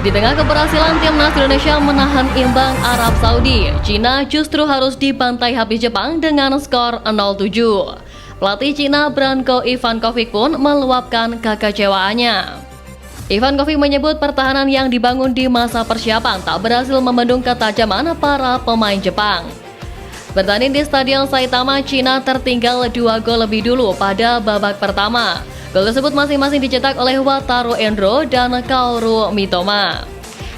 Di tengah keberhasilan timnas Indonesia menahan imbang Arab Saudi, Cina justru harus dibantai habis Jepang dengan skor 0-7. Pelatih Cina Branko Ivankovic pun meluapkan kekecewaannya. Ivankovic menyebut pertahanan yang dibangun di masa persiapan tak berhasil membendung ketajaman para pemain Jepang. Bertanding di Stadion Saitama, Cina tertinggal 2 gol lebih dulu pada babak pertama. Gol tersebut masing-masing dicetak oleh Wataru Endo dan Kaoru Mitoma.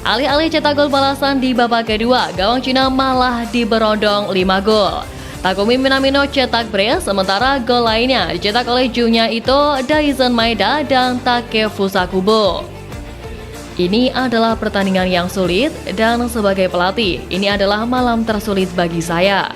Alih-alih cetak gol balasan di babak kedua, gawang Cina malah diberondong 5 gol. Takumi Minamino cetak brace, sementara gol lainnya dicetak oleh Junya Ito, Daisen Maeda, dan Takefusa Kubo. Ini adalah pertandingan yang sulit dan sebagai pelatih, ini adalah malam tersulit bagi saya.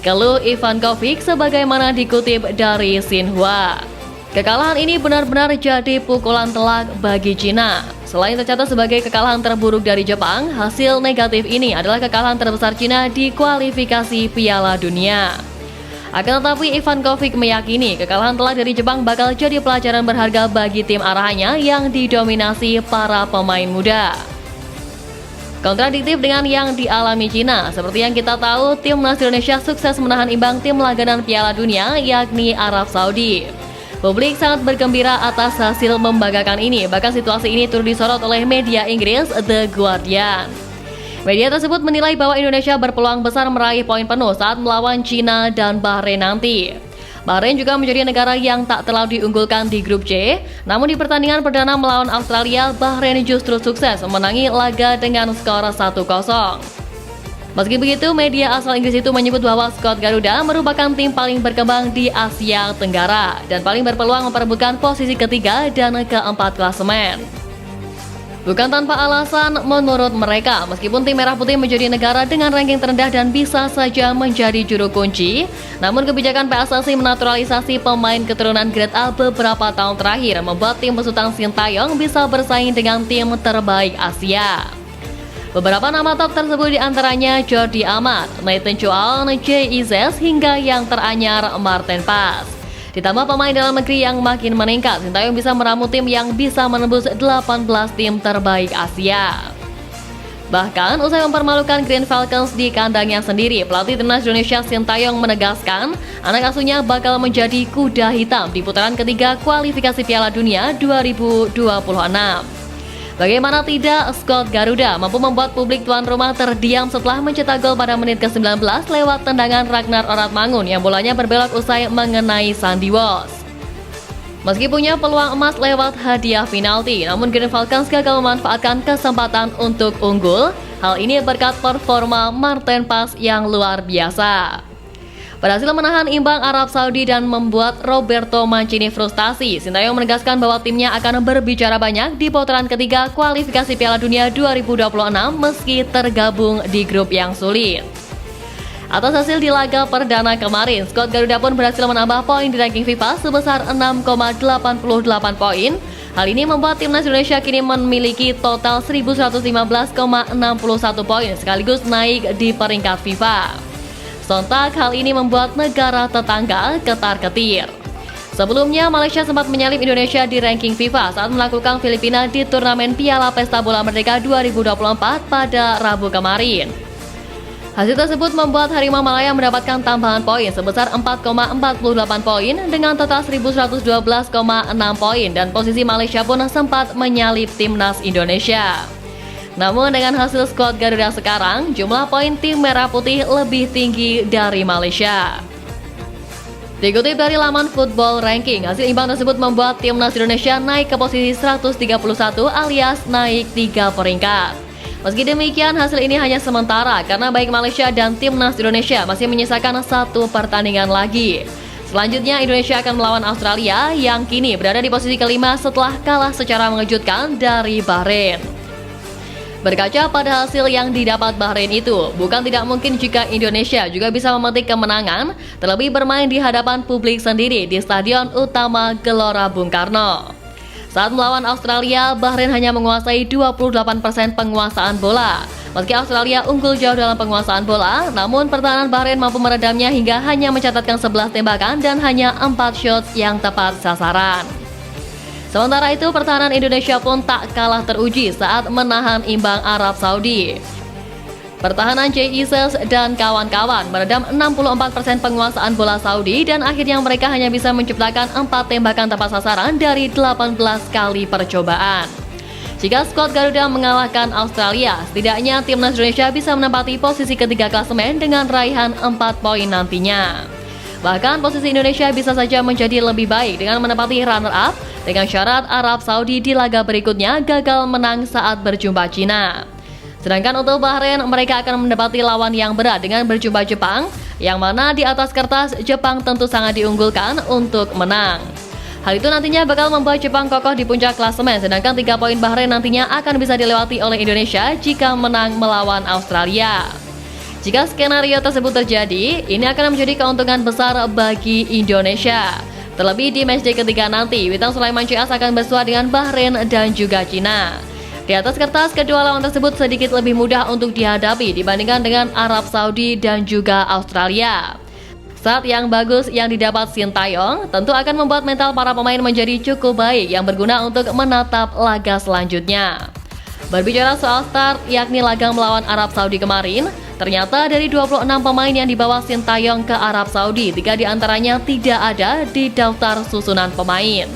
Keluh Ivankovic sebagaimana dikutip dari Xinhua. Kekalahan ini benar-benar jadi pukulan telak bagi Cina. Selain tercatat sebagai kekalahan terburuk dari Jepang, hasil negatif ini adalah kekalahan terbesar Cina di kualifikasi Piala Dunia. Akan tetapi Ivankovic meyakini kekalahan telak dari Jepang bakal jadi pelajaran berharga bagi tim arahannya yang didominasi para pemain muda. Kontradiktif dengan yang dialami Cina, seperti yang kita tahu, timnas Indonesia sukses menahan imbang tim langganan Piala Dunia yakni Arab Saudi. Publik sangat bergembira atas hasil membanggakan ini, bahkan situasi ini turut disorot oleh media Inggris The Guardian. Media tersebut menilai bahwa Indonesia berpeluang besar meraih poin penuh saat melawan Cina dan Bahrain nanti. Bahrain juga menjadi negara yang tak terlalu diunggulkan di grup C, namun di pertandingan perdana melawan Australia, Bahrain justru sukses memenangi laga dengan skor 1-0. Meski begitu, media asal Inggris itu menyebut bahwa skuad Garuda merupakan tim paling berkembang di Asia Tenggara dan paling berpeluang memperebutkan posisi ketiga dan keempat klasemen. Bukan tanpa alasan menurut mereka, meskipun tim Merah Putih menjadi negara dengan ranking terendah dan bisa saja menjadi juru kunci, namun kebijakan PSSI menaturalisasi pemain keturunan Grade A beberapa tahun terakhir membuat tim besutan Sintayong bisa bersaing dengan tim terbaik Asia. Beberapa nama top tersebut diantaranya Jordi Amat, Nathan Chow, J.I.Z. hingga yang teranyar Martin Paes. Ditambah pemain dalam negeri yang makin meningkat, Sintayong bisa meramu tim yang bisa menembus 18 tim terbaik Asia. Bahkan, usai mempermalukan Green Falcons di kandangnya sendiri, pelatih timnas Indonesia Sintayong menegaskan anak asuhnya bakal menjadi kuda hitam di putaran ketiga kualifikasi Piala Dunia 2026. Bagaimana tidak, skuad Garuda mampu membuat publik tuan rumah terdiam setelah mencetak gol pada menit ke-19 lewat tendangan Ragnar Oratmangun yang bolanya berbelok usai mengenai Sandy Walsh. Meski punya peluang emas lewat hadiah penalti, namun Green Falcons gagal memanfaatkan kesempatan untuk unggul. Hal ini berkat performa Martin Paes yang luar biasa. Berhasil menahan imbang Arab Saudi dan membuat Roberto Mancini frustasi, Sintayong menegaskan bahwa timnya akan berbicara banyak di putaran ketiga kualifikasi Piala Dunia 2026 meski tergabung di grup yang sulit. Atas hasil di laga perdana kemarin, skuad Garuda pun berhasil menambah poin di ranking FIFA sebesar 6,88 poin. Hal ini membuat timnas Indonesia kini memiliki total 1.115,61 poin sekaligus naik di peringkat FIFA. Sontak hal ini membuat negara tetangga ketar-ketir. Sebelumnya, Malaysia sempat menyalip Indonesia di ranking FIFA saat melakukan Filipina di turnamen Piala Pesta Bola Merdeka 2024 pada Rabu kemarin. Hasil tersebut membuat Harimau Malaya mendapatkan tambahan poin sebesar 4,48 poin dengan total 1.112,6 poin dan posisi Malaysia pun sempat menyalip timnas Indonesia. Namun dengan hasil skuad Garuda sekarang, jumlah poin tim Merah Putih lebih tinggi dari Malaysia. Dikutip dari laman Football Ranking, hasil imbang tersebut membuat timnas Indonesia naik ke posisi 131 alias naik 3 peringkat. Meski demikian, hasil ini hanya sementara karena baik Malaysia dan timnas Indonesia masih menyisakan 1 pertandingan lagi. Selanjutnya, Indonesia akan melawan Australia yang kini berada di posisi kelima setelah kalah secara mengejutkan dari Bahrain. Berkaca pada hasil yang didapat Bahrain itu, bukan tidak mungkin jika Indonesia juga bisa memetik kemenangan, terlebih bermain di hadapan publik sendiri di Stadion Utama Gelora Bung Karno. Saat melawan Australia, Bahrain hanya menguasai 28% penguasaan bola. Meski Australia unggul jauh dalam penguasaan bola, namun pertahanan Bahrain mampu meredamnya hingga hanya mencatatkan 11 tembakan dan hanya 4 shots yang tepat sasaran. Sementara itu, pertahanan Indonesia pun tak kalah teruji saat menahan imbang Arab Saudi. Pertahanan Jay Ises dan kawan-kawan meredam 64% penguasaan bola Saudi dan akhirnya mereka hanya bisa menciptakan 4 tembakan tepat sasaran dari 18 kali percobaan. Jika skuad Garuda mengalahkan Australia, setidaknya timnas Indonesia bisa menempati posisi ketiga klasemen dengan raihan 4 poin nantinya. Bahkan posisi Indonesia bisa saja menjadi lebih baik dengan menempati runner-up dengan syarat Arab Saudi di laga berikutnya gagal menang saat berjumpa Cina. Sedangkan untuk Bahrain, mereka akan mendapati lawan yang berat dengan berjumpa Jepang, yang mana di atas kertas Jepang tentu sangat diunggulkan untuk menang. Hal itu nantinya bakal membuat Jepang kokoh di puncak klasemen, sedangkan 3 poin Bahrain nantinya akan bisa dilewati oleh Indonesia jika menang melawan Australia. Jika skenario tersebut terjadi, ini akan menjadi keuntungan besar bagi Indonesia. Terlebih di matchday ketiga nanti, Witan Sulaiman CS akan bersua dengan Bahrain dan juga Cina. Di atas kertas, kedua lawan tersebut sedikit lebih mudah untuk dihadapi dibandingkan dengan Arab Saudi dan juga Australia. Saat yang bagus yang didapat Sintayong tentu akan membuat mental para pemain menjadi cukup baik yang berguna untuk menatap laga selanjutnya. Berbicara soal start, yakni laga melawan Arab Saudi kemarin, ternyata dari 26 pemain yang dibawa Sintayong ke Arab Saudi, 3 diantaranya tidak ada di daftar susunan pemain.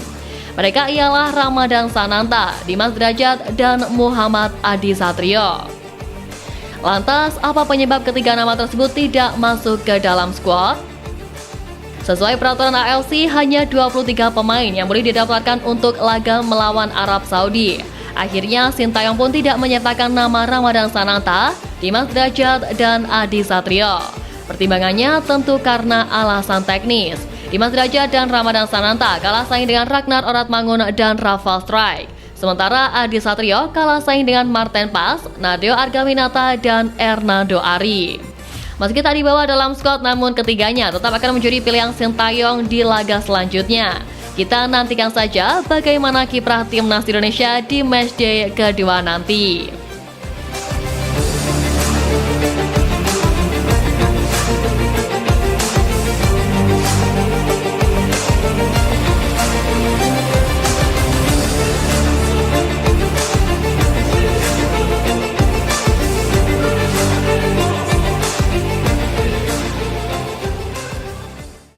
Mereka ialah Ramadan Sananta, Dimas Derajat, dan Muhammad Adi Satrio. Lantas, apa penyebab ketiga nama tersebut tidak masuk ke dalam skuad? Sesuai peraturan AFC, hanya 23 pemain yang boleh didaftarkan untuk laga melawan Arab Saudi. Akhirnya, Sintayong pun tidak menyertakan nama Ramadan Sananta, Dimas Derajat, dan Adi Satrio. Pertimbangannya tentu karena alasan teknis. Dimas Derajat dan Ramadan Sananta kalah saing dengan Ragnar Oratmangun dan Rafael Strike. Sementara Adi Satrio kalah saing dengan Martin Pas, Nadeo Argaminata, dan Hernando Ari. Meski tak dibawa dalam skuad, namun ketiganya tetap akan menjadi pilihan Sintayong di laga selanjutnya. Kita nantikan saja bagaimana kiprah timnas Indonesia di matchday kedua nanti.